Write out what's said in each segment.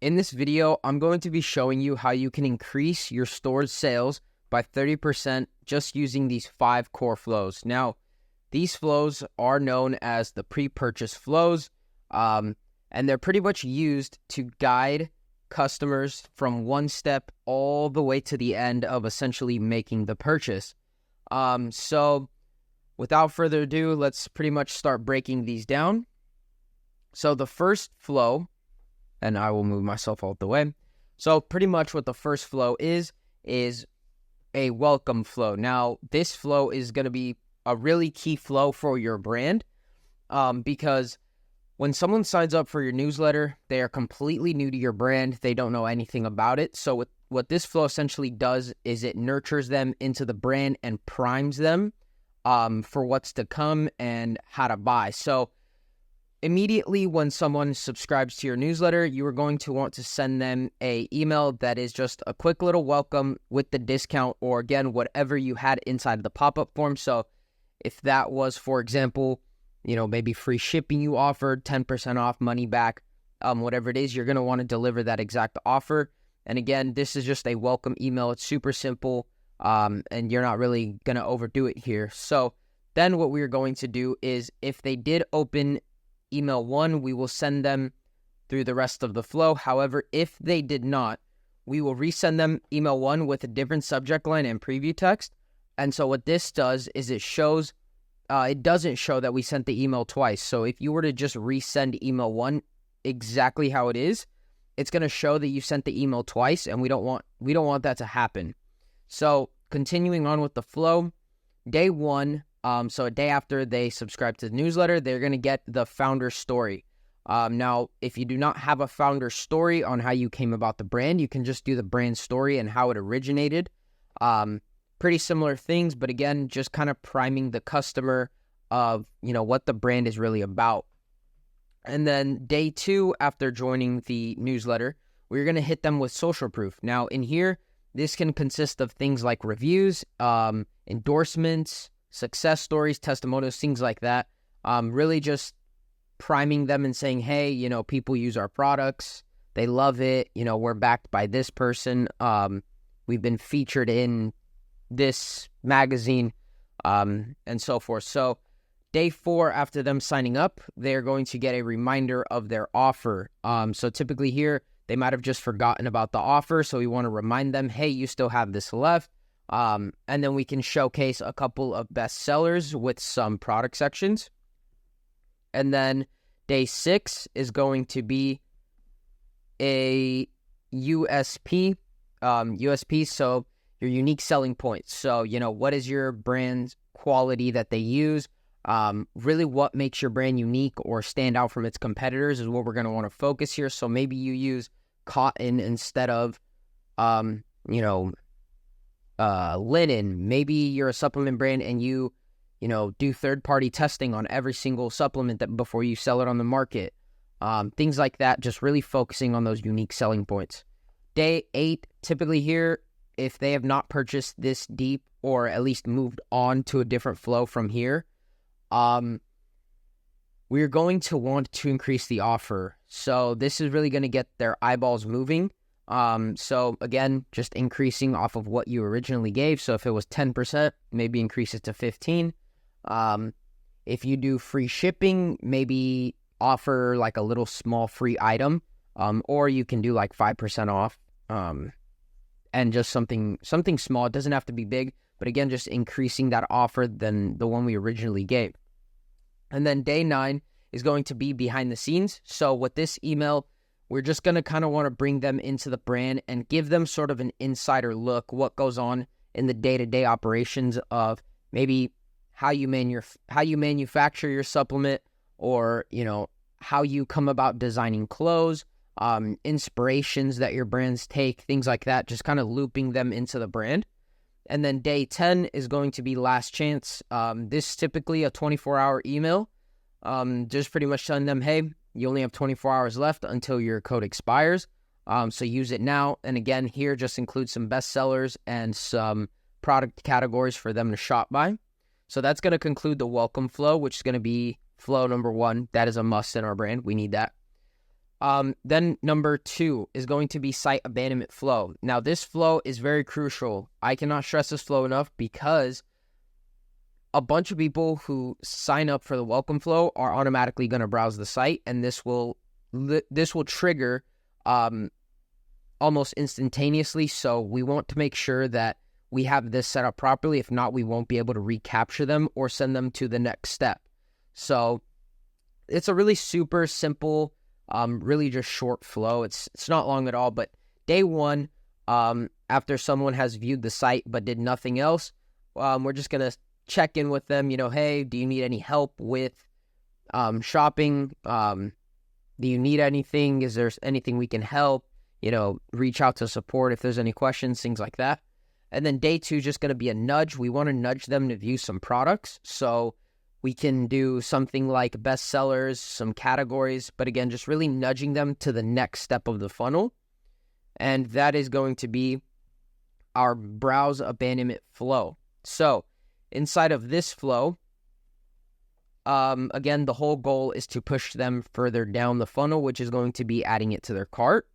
In this video, I'm going to be showing you how you can increase your store's sales by 30% just using these 5 core flows. Now, these flows are known as the pre-purchase flows, and they're pretty much used to guide customers from one step all the way to the end of essentially making the purchase. So without further ado, let's pretty much start breaking these down. So the first flow, and I will move myself out the way. So pretty much what the first flow is a welcome flow. Now, this flow is going to be a really key flow for your brand because when someone signs up for your newsletter, they are completely new to your brand. They don't know anything about it. So what this flow essentially does is it nurtures them into the brand and primes them for what's to come and how to buy. So immediately when someone subscribes to your newsletter, you are going to want to send them an email that is just a quick little welcome with the discount, or again, whatever you had inside of the pop-up form. So if that was, for example, maybe free shipping you offered, 10% off, money back, whatever it is, you're going to want to deliver that exact offer. And again, this is just a welcome email. It's super simple, and you're not really going to overdo it here. So then what we're going to do is if they did open email 1, we will send them through the rest of the flow. However, if they did not, we will resend them email 1 with a different subject line and preview text. And so what this does is it shows, it doesn't show that we sent the email twice. So if you were to just resend email 1 exactly how it is, it's going to show that you sent the email twice, and we don't want that to happen. So continuing on with the flow, day 1, so a day after they subscribe to the newsletter, they're going to get the founder story. Now, if you do not have a founder story on how you came about the brand, you can just do the brand story and how it originated. Pretty similar things, but again, just kind of priming the customer of, what the brand is really about. And then day 2, after joining the newsletter, we're going to hit them with social proof. Now, in here, this can consist of things like reviews, endorsements, success stories, testimonials, things like that. Really just priming them and saying, hey, people use our products. They love it. We're backed by this person. We've been featured in this magazine, and so forth. So day 4, after them signing up, they're going to get a reminder of their offer. So typically here, they might have just forgotten about the offer. So we want to remind them, hey, you still have this left. And then we can showcase a couple of best sellers with some product sections. And then day 6 is going to be a USP, so your unique selling points. So, what is your brand's quality that they use? Really what makes your brand unique or stand out from its competitors is what we're going to want to focus here. So maybe you use cotton instead of, linen. Maybe you're a supplement brand and you do third-party testing on every single supplement that before you sell it on the market. Things like that, just really focusing on those unique selling points. Day 8, typically here, if they have not purchased this deep or at least moved on to a different flow from here, we're going to want to increase the offer. So this is really going to get their eyeballs moving. So again, just increasing off of what you originally gave. So if it was 10%, maybe increase it to 15. If you do free shipping, maybe offer like a little small free item, or you can do like 5% off, and just something small. It doesn't have to be big, but again, just increasing that offer than the one we originally gave. And then day 9 is going to be behind the scenes. So with this email, we're just going to kind of want to bring them into the brand and give them sort of an insider look, what goes on in the day-to-day operations of maybe how you manufacture your supplement, or, how you come about designing clothes, inspirations that your brands take, things like that, just kind of looping them into the brand. And then day 10 is going to be last chance. This is typically a 24-hour email. Just pretty much telling them, hey, you only have 24 hours left until your code expires. So use it now. And again, here just include some best sellers and some product categories for them to shop by. So that's going to conclude the welcome flow, which is going to be flow number 1. That is a must in our brand. We need that. Then number 2 is going to be site abandonment flow. Now, this flow is very crucial. I cannot stress this flow enough because a bunch of people who sign up for the welcome flow are automatically going to browse the site, and this will trigger almost instantaneously. So we want to make sure that we have this set up properly. If not, we won't be able to recapture them or send them to the next step. So it's a really super simple, really just short flow. It's not long at all. But day 1, after someone has viewed the site but did nothing else, we're just going to check in with them. Hey, do you need any help with shopping? Do you need anything? Is there anything we can help? Reach out to support if there's any questions, things like that. And then day 2 is just going to be a nudge. We want to nudge them to view some products. So we can do something like bestsellers, some categories, but again, just really nudging them to the next step of the funnel. And that is going to be our browse abandonment flow. So inside of this flow, again, the whole goal is to push them further down the funnel, which is going to be adding it to their cart.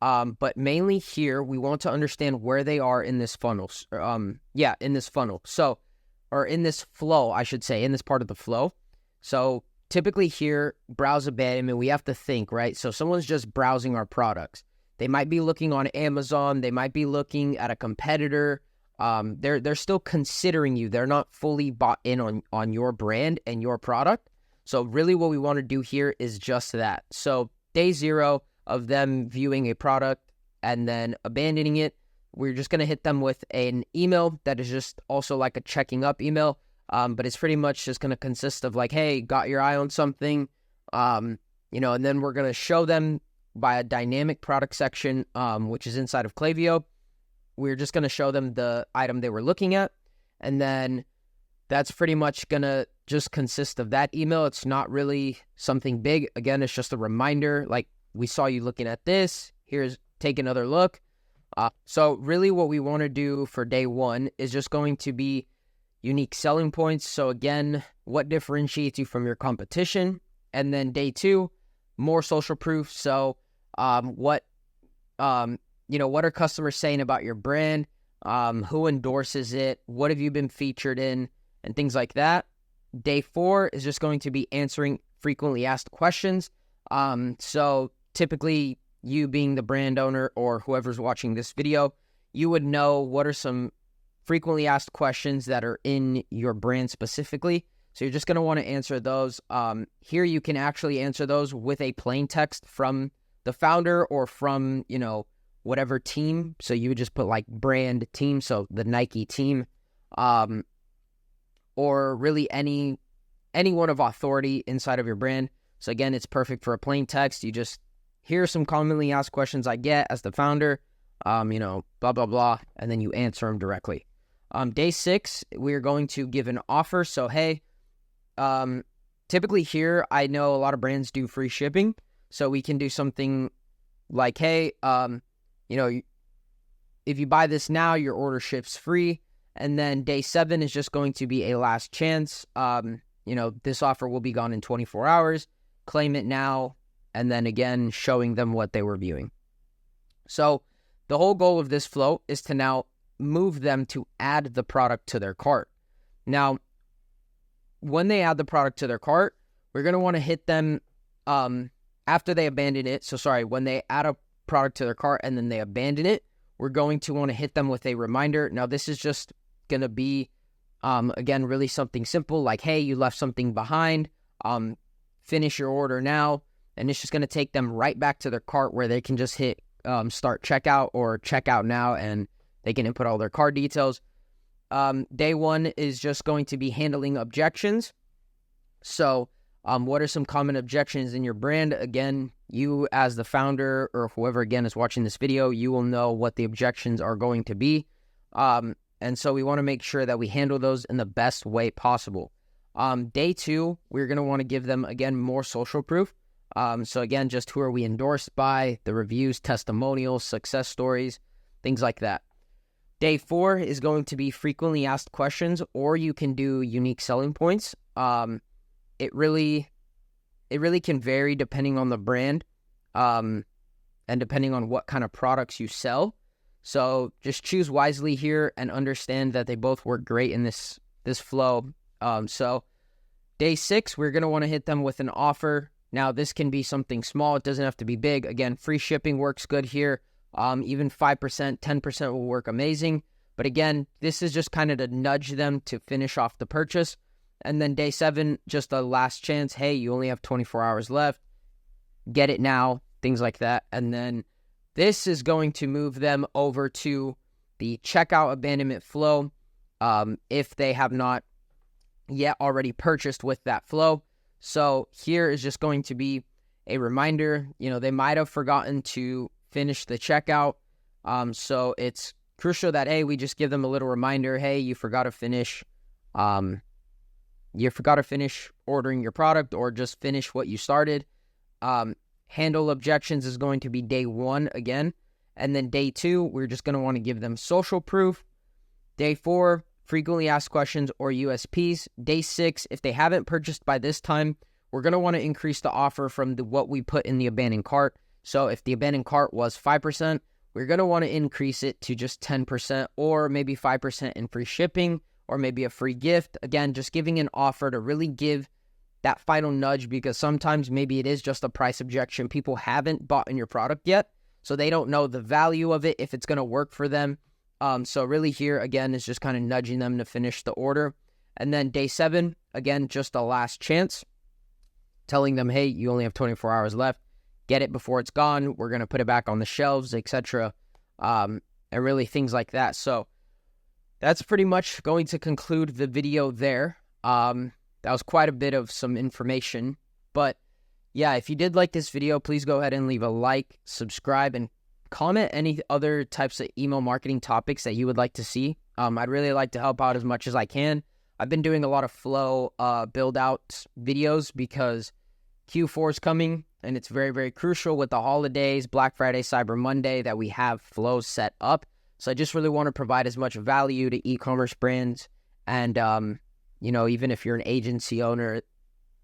But mainly here, we want to understand where they are in this funnel. In this funnel. Or in this flow, I should say, in this part of the flow. So typically here, browse abandonment, we have to think, right? So someone's just browsing our products. They might be looking on Amazon. They might be looking at a competitor. They're still considering you. They're not fully bought in on your brand and your product. So really what we want to do here is just that. So day 0 of them viewing a product and then abandoning it, we're just going to hit them with an email that is just also like a checking up email. But it's pretty much just going to consist of like, hey, got your eye on something, and then we're going to show them by a dynamic product section, which is inside of Klaviyo. We're just going to show them the item they were looking at. And then that's pretty much going to just consist of that email. It's not really something big. Again, it's just a reminder, like, we saw you looking at this. Take another look. So really what we want to do for day 1 is just going to be unique selling points. So again, what differentiates you from your competition? And then day 2, more social proof. So what are customers saying about your brand? Who endorses it? What have you been featured in? And things like that. Day 4 is just going to be answering frequently asked questions. So typically, you being the brand owner or whoever's watching this video, you would know what are some frequently asked questions that are in your brand specifically. So you're just going to want to answer those. Here you can actually answer those with a plain text from the founder or from, whatever team. So you would just put like brand team, so the Nike team, or really anyone of authority inside of your brand. So again, it's perfect for a plain text. You just, here are some commonly asked questions I get as the founder, blah, blah, blah, and then you answer them directly. Day 6, we're going to give an offer. So, hey, typically here, I know a lot of brands do free shipping. So we can do something like, hey, if you buy this now, your order ships free. And then day 7 is just going to be a last chance. This offer will be gone in 24 hours. Claim it now. And then again, showing them what they were viewing. So the whole goal of this flow is to now move them to add the product to their cart. Now, when they add the product to their cart, we're going to want to hit them after they abandon it. When they add a product to their cart and then they abandon it, we're going to want to hit them with a reminder. Now, this is just going to be, again, really something simple like, hey, you left something behind. Finish your order now. And it's just going to take them right back to their cart where they can just hit start checkout or checkout now, and they can input all their card details. Day 1 is just going to be handling objections. So what are some common objections in your brand? Again, you as the founder or whoever, again, is watching this video, you will know what the objections are going to be. And so we want to make sure that we handle those in the best way possible. Day 2, we're going to want to give them, again, more social proof. So again, just who are we endorsed by, the reviews, testimonials, success stories, things like that. Day 4 is going to be frequently asked questions, or you can do unique selling points. It really can vary depending on the brand. and depending on what kind of products you sell. So just choose wisely here and understand that they both work great in this flow. So day 6, we're going to want to hit them with an offer. Now, this can be something small. It doesn't have to be big. Again, free shipping works good here. Even 5%, 10% will work amazing. But again, this is just kind of to nudge them to finish off the purchase. And then day 7, just a last chance. Hey, you only have 24 hours left. Get it now, things like that. And then this is going to move them over to the checkout abandonment flow if they have not yet already purchased with that flow. So here is just going to be a reminder. They might have forgotten to finish the checkout. So it's crucial that, hey, we just give them a little reminder. Hey, you forgot to finish ordering your product, or just finish what you started. Handle objections is going to be day 1 again. And then day 2, we're just going to want to give them social proof. Day 4, frequently asked questions or USPs. Day 6, if they haven't purchased by this time, we're going to want to increase the offer from what we put in the abandoned cart. So if the abandoned cart was 5%, we're going to want to increase it to just 10%, or maybe 5% in free shipping, or maybe a free gift. Again, just giving an offer to really give that final nudge, because sometimes maybe it is just a price objection. People haven't bought in your product yet, so they don't know the value of it, if it's going to work for them. So really here, again, is just kind of nudging them to finish the order. And then day 7, again, just a last chance, telling them, hey, you only have 24 hours left. Get it before it's gone. We're going to put it back on the shelves, etc. And really things like that. So that's pretty much going to conclude the video there. That was quite a bit of some information. But yeah, if you did like this video, please go ahead and leave a like, subscribe, and comment any other types of email marketing topics that you would like to see. I'd really like to help out as much as I can. I've been doing a lot of flow build-out videos because Q4 is coming, and it's very, very crucial with the holidays, Black Friday, Cyber Monday, that we have flows set up. So I just really want to provide as much value to e-commerce brands, and even if you're an agency owner,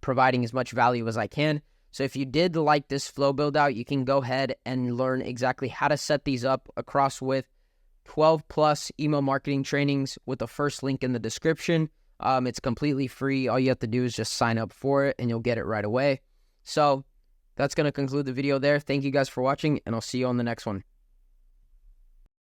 providing as much value as I can. So if you did like this flow build out, you can go ahead and learn exactly how to set these up across with 12 plus email marketing trainings with the first link in the description. It's completely free. All you have to do is just sign up for it and you'll get it right away. So that's going to conclude the video there. Thank you guys for watching, and I'll see you on the next one.